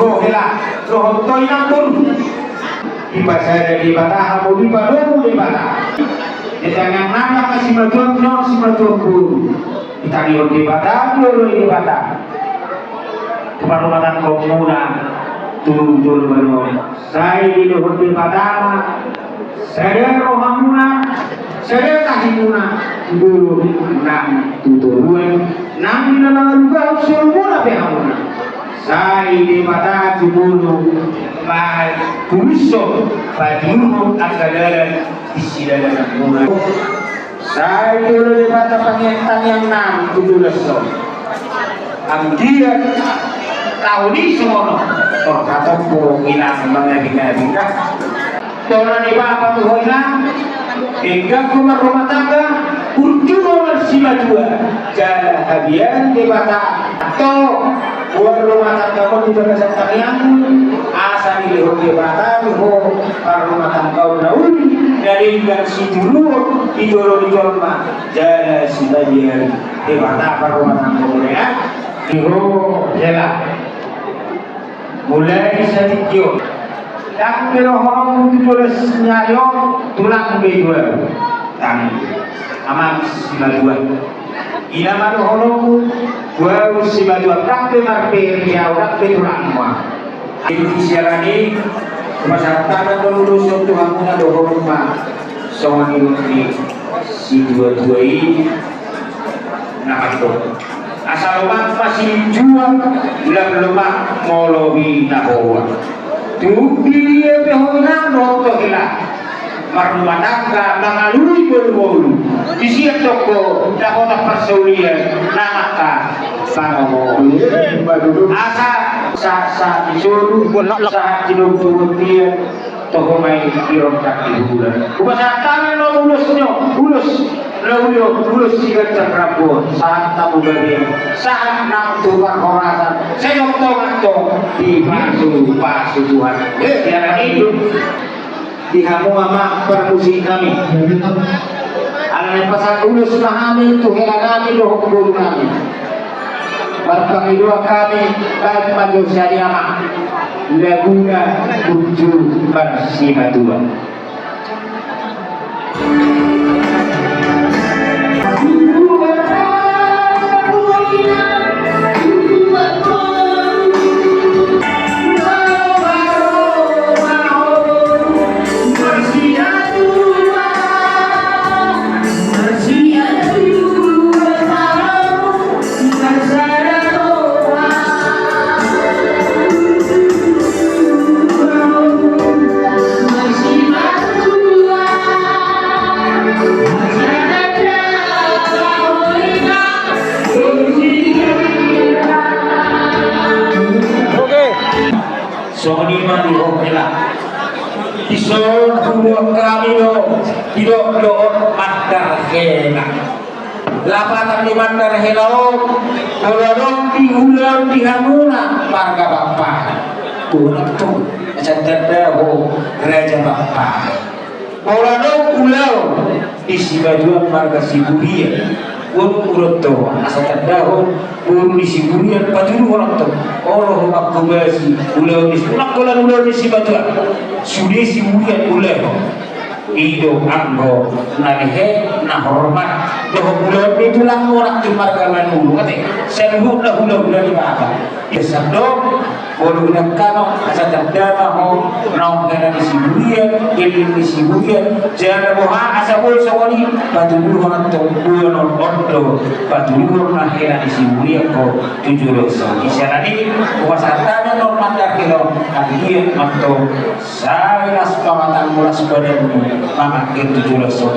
iho hela roh toy nampun di pasar di bata mau di baru di bata jangan nanya kasih melakukan non si melakukan pun kita di bata dulu di bata kepada komuna turun baru saya di luhur di bata saya rohamuna saya tahimuna dulu nang tuturun nang nang juga semua behamuna saya di bata dulu kuruso padimu agadalan isidalan muna saya dulu di bata pengentan yang nang tutuleso ang dia tahun ini semua oh kata po ilang mga bina-bina tola ni Bapak tuh hilang hingga kumar rumah tangga kunjungan sila dua jalan hadiah di Batak atau buat rumah tangga pun tidak bisa tarian asal dilihat di Batak ho para rumah tangga unaun dari yang si dulu idolo di Jolma jalan sila dia di Batak para rumah tangga ya iho jalan mulai sedikit dan kalau orang itu tulis nyayo tulang bejua tang aman sila dua ina malu orang dua sila dua tak marpe ya tak tulang mah itu siarani masyarakat lulus untuk hamuna doa rumah soal ini si dua ini nak itu asal lemak masih jual lemak molobi nahoa tuki dia behona noto hila marumah tangga mengalui bolu-bolu disiap toko dahona persaulian namaka sangomo asa sa disuruh saat dinuntuh dia toko main kirong kaki bulan upasatan no ulus Lalu sigat cakrapo saat tamu bagi saat nak tukar horasan saya doktor di pasu Tuhan yang hidup di kamu mama permusik kami anak pasal ulus kami itu hela kami doh guru kami barang dua kami baik maju syariah laguna tujuh bersih Tuhan. Sohonima di Hokela Ison dua kami tidak doon mandar hela lapatan di mandar hela kalau di ulang di hamuna marga bapak tulang tuh macam raja bapak kalau ulang di sibajuan marga siburia pun urut tu asal terdahulu pun di siburian paturu orang tu Allah makbasi ulau di sekolah ulau di sibatuan sudah siburian ulau ido anggo narihe na hormat doh ulau itu lang orang cuma kaman dulu kate seluruh ulau di bawah isabdo bolu nak kano asal terdama ho naung kana di siburian ilmu di siburian jangan boha asal bol sokoni paturu orang tu ulau ondo paturu na hera di siburian ko tujuh dosa isarani wasatana normal kilo akhir atau saya sepamatan mulas badanmu memakai tujuh dosa